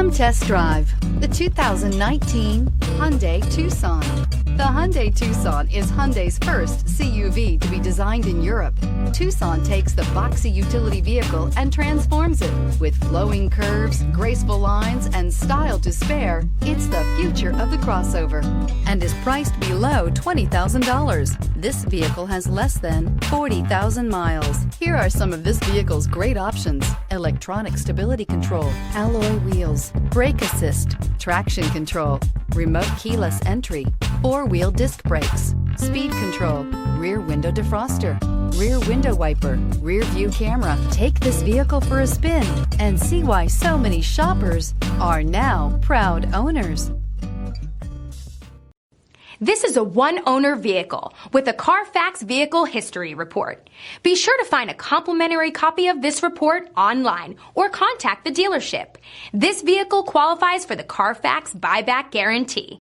Come test drive the 2019 Hyundai Tucson. The Hyundai Tucson is Hyundai's first CUV to be designed in Europe. Tucson takes the boxy utility vehicle and transforms it. With flowing curves, graceful lines, and style to spare, it's the future of the crossover and is priced below $20,000. This vehicle has less than 40,000 miles. Here are some of this vehicle's great options: electronic stability control, alloy wheels, brake assist, traction control, remote keyless entry, four-wheel disc brakes, speed control, rear window defroster, rear window wiper, rear view camera. Take this vehicle for a spin and see why so many shoppers are now proud owners. This is a one-owner vehicle with a CARFAX Vehicle History Report. Be sure to find a complimentary copy of this report online or contact the dealership. This vehicle qualifies for the CARFAX Buyback Guarantee.